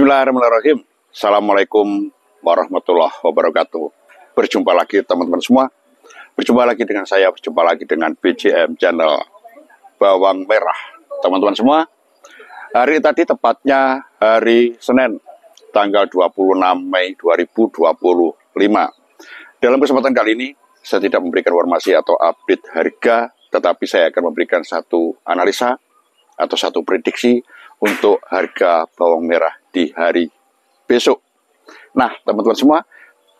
Bismillahirrahmanirrahim. Assalamualaikum warahmatullahi wabarakatuh. Berjumpa lagi teman-teman semua. Berjumpa lagi dengan saya, berjumpa lagi dengan BJM Channel Bawang Merah. Teman-teman semua, hari tadi tepatnya hari Senin, tanggal 26 Mei 2025. Dalam kesempatan kali ini, saya tidak memberikan informasi atau update harga, tetapi saya akan memberikan satu analisa atau satu prediksi untuk harga bawang merah di hari besok. Nah, teman-teman semua,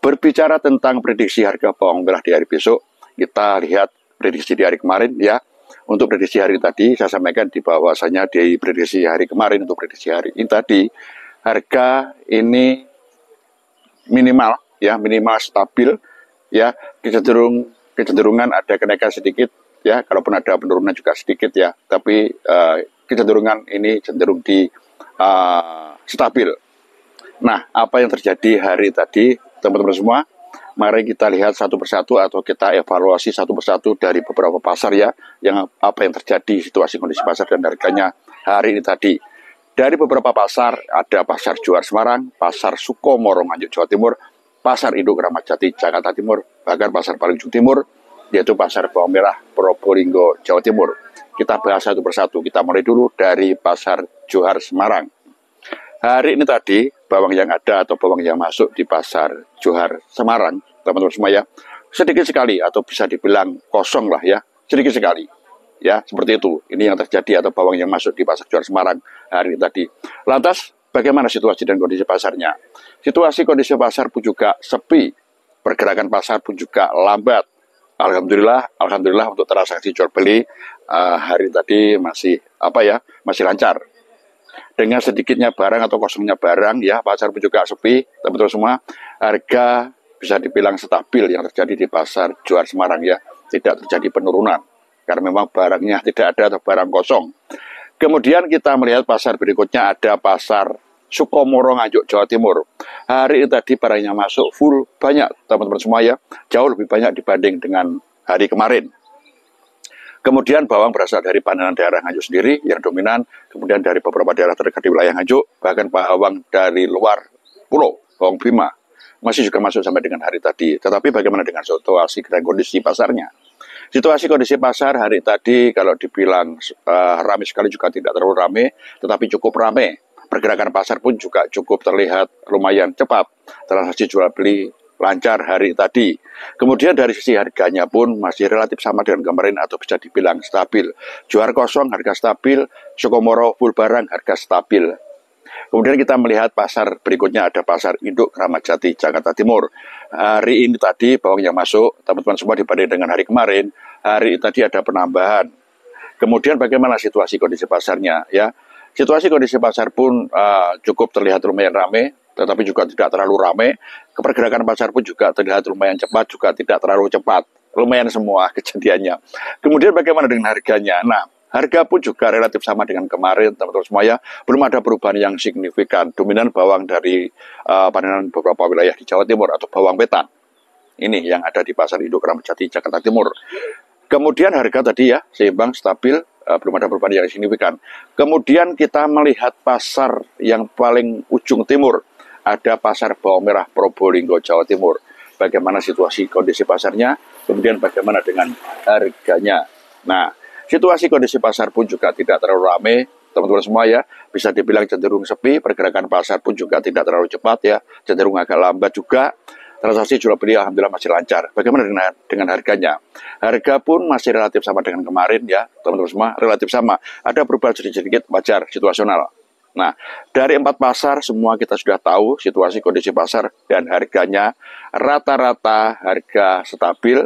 berbicara tentang prediksi harga bawang merah di hari besok, kita lihat prediksi di hari kemarin ya. Untuk prediksi hari tadi, saya sampaikan di bahwasanya di prediksi hari kemarin, untuk prediksi hari ini tadi, harga ini minimal stabil ya, kecenderungan ada kenaikan sedikit ya, kalaupun ada penurunan juga sedikit ya, tapi kecenderungan ini cenderung di stabil. Nah, apa yang terjadi hari tadi, teman-teman semua? Mari kita lihat satu persatu atau kita evaluasi satu persatu dari beberapa pasar ya, yang apa yang terjadi, situasi kondisi pasar dan harganya hari ini tadi. Dari beberapa pasar, ada pasar Johar Semarang, pasar Sukomoro Nganjuk Jawa Timur, pasar Induk Kramat Jati Jakarta Timur, bahkan pasar Parungkusumo Timur, yaitu pasar bawang merah Probolinggo Jawa Timur. Kita bahas satu persatu. Kita mulai dulu dari pasar Johar Semarang. Hari ini tadi, bawang yang ada atau bawang yang masuk di pasar Johar Semarang, teman-teman semua ya, sedikit sekali atau bisa dibilang kosong lah ya, sedikit sekali. Ya, seperti itu. Ini yang terjadi atau bawang yang masuk di pasar Johar Semarang hari ini tadi. Lantas, bagaimana situasi dan kondisi pasarnya? Situasi kondisi pasar pun juga sepi. Pergerakan pasar pun juga lambat. Alhamdulillah untuk transaksi jual beli hari tadi masih lancar. Dengan sedikitnya barang atau kosongnya barang ya, pasar pun juga sepi. Teman-teman semua, harga bisa dibilang stabil yang terjadi di pasar Johar Semarang ya, tidak terjadi penurunan karena memang barangnya tidak ada atau barang kosong. Kemudian kita melihat pasar berikutnya, ada pasar Sukomoro Nganjuk Jawa Timur. Hari ini tadi barangnya masuk full banyak teman-teman semua ya, jauh lebih banyak dibanding dengan hari kemarin. Kemudian bawang berasal dari panenan daerah Nganjuk sendiri yang dominan, kemudian dari beberapa daerah terdekat di wilayah Nganjuk, bahkan bawang dari luar pulau, bawang Bima, masih juga masuk sampai dengan hari tadi. Tetapi bagaimana dengan situasi dan kondisi pasarnya? Situasi kondisi pasar hari tadi kalau dibilang ramai sekali juga tidak terlalu ramai, tetapi cukup ramai. Pergerakan pasar pun juga cukup terlihat lumayan cepat. Transaksi jual beli lancar hari tadi. Kemudian dari sisi harganya pun masih relatif sama dengan kemarin atau bisa dibilang stabil. Johar kosong harga stabil, Sukomoro full barang harga stabil. Kemudian kita melihat pasar berikutnya, ada pasar Induk Kramat Jati Jakarta Timur. Hari ini tadi bawang yang masuk, teman-teman semua dibanding dengan hari kemarin, hari ini tadi ada penambahan. Kemudian bagaimana situasi kondisi pasarnya ya? Situasi kondisi pasar pun cukup terlihat lumayan ramai, tetapi juga tidak terlalu ramai. Pergerakan pasar pun juga terlihat lumayan cepat, juga tidak terlalu cepat. Lumayan semua kejadiannya. Kemudian bagaimana dengan harganya? Nah, harga pun juga relatif sama dengan kemarin, teman-teman semua ya. Belum ada perubahan yang signifikan. Dominan bawang dari panenan beberapa wilayah di Jawa Timur atau bawang petan. Ini yang ada di pasar Induk Kramat Jati Jakarta Timur. Kemudian harga tadi ya, seimbang, stabil, belum ada perubahan yang signifikan. Kemudian kita melihat pasar yang paling ujung timur, ada pasar bawang merah Probolinggo Jawa Timur. Bagaimana situasi kondisi pasarnya, kemudian bagaimana dengan harganya. Nah, situasi kondisi pasar pun juga tidak terlalu ramai, teman-teman semua ya, bisa dibilang cenderung sepi. Pergerakan pasar pun juga tidak terlalu cepat ya, cenderung agak lambat juga. Transaksi jual beli alhamdulillah masih lancar. Bagaimana dengan harganya? Harga pun masih relatif sama dengan kemarin ya, teman-teman semua, relatif sama. Ada perubahan sedikit-sedikit, wajar, situasional. Nah, dari 4 pasar semua kita sudah tahu situasi kondisi pasar dan harganya. Rata-rata harga stabil,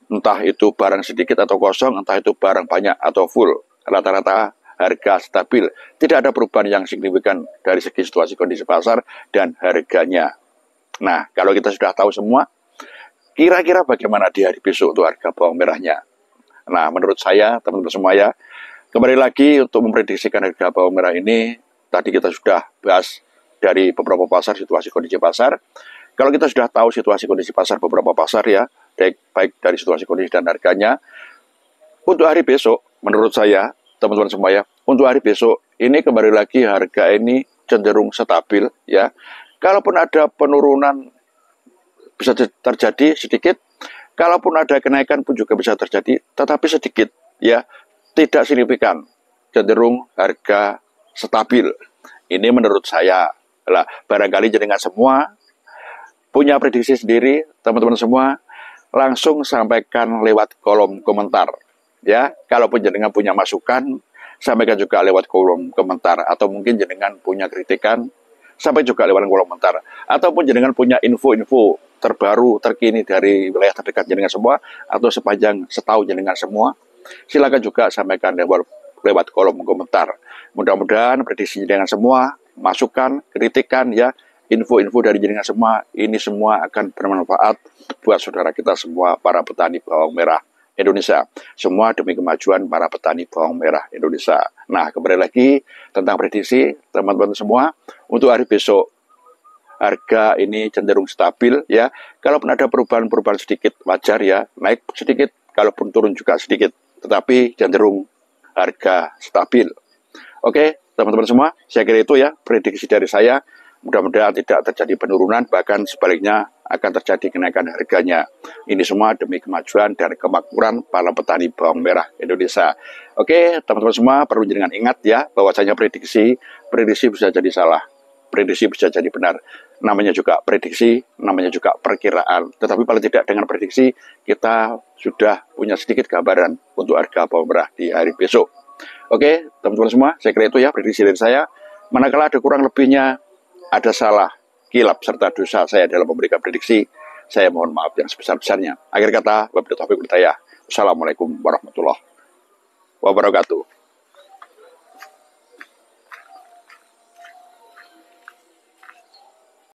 entah itu barang sedikit atau kosong, entah itu barang banyak atau full. Rata-rata harga stabil. Tidak ada perubahan yang signifikan dari segi situasi kondisi pasar dan harganya. Nah, kalau kita sudah tahu semua, kira-kira bagaimana di hari besok untuk harga bawang merahnya? Nah, menurut saya, teman-teman semua ya, kembali lagi untuk memprediksikan harga bawang merah ini, tadi kita sudah bahas dari beberapa pasar, situasi kondisi pasar. Kalau kita sudah tahu situasi kondisi pasar beberapa pasar ya, baik dari situasi kondisi dan harganya, untuk hari besok, menurut saya, teman-teman semua ya, untuk hari besok, ini kembali lagi harga ini cenderung stabil ya. Kalaupun ada penurunan bisa terjadi sedikit, kalaupun ada kenaikan pun juga bisa terjadi, tetapi sedikit ya, tidak signifikan, cenderung harga stabil. Ini menurut saya. Lah, barangkali jenengan semua punya prediksi sendiri, teman-teman semua, langsung sampaikan lewat kolom komentar. Ya, kalaupun jenengan punya masukan, sampaikan juga lewat kolom komentar. Atau mungkin jenengan punya kritikan, sampai juga lewat kolom komentar. Ataupun jenengan punya info-info terbaru, terkini dari wilayah terdekat jenengan semua, atau sepanjang setahun jenengan semua, silakan juga sampaikan lewat kolom komentar. Mudah-mudahan prediksi jenengan semua, masukan, kritikan, ya, info-info dari jenengan semua, ini semua akan bermanfaat buat saudara kita semua, para petani bawang merah Indonesia. Semua demi kemajuan para petani bawang merah Indonesia. Nah, kembali lagi tentang prediksi, teman-teman semua, untuk hari besok, harga ini cenderung stabil, ya. Kalaupun ada perubahan-perubahan sedikit, wajar ya, naik sedikit, kalaupun turun juga sedikit. Tetapi cenderung harga stabil. Oke, teman-teman semua, saya kira itu ya prediksi dari saya. Mudah-mudahan tidak terjadi penurunan, bahkan sebaliknya akan terjadi kenaikan harganya. Ini semua demi kemajuan dan kemakmuran para petani bawang merah Indonesia. Oke, teman-teman semua, perlu jangan ingat ya, bahwasanya prediksi bisa jadi salah, prediksi bisa jadi benar. Namanya juga prediksi, namanya juga perkiraan. Tetapi paling tidak dengan prediksi, kita sudah punya sedikit gambaran untuk harga bawang merah di hari besok. Oke, teman-teman semua, saya kira itu ya prediksi dari saya. Manakala ada kurang lebihnya, ada salah, kilap, serta dosa saya dalam memberikan prediksi, saya mohon maaf yang sebesar-besarnya. Akhir kata, wabillahi taufiq wal hidayah. Wassalamualaikum warahmatullahi wabarakatuh.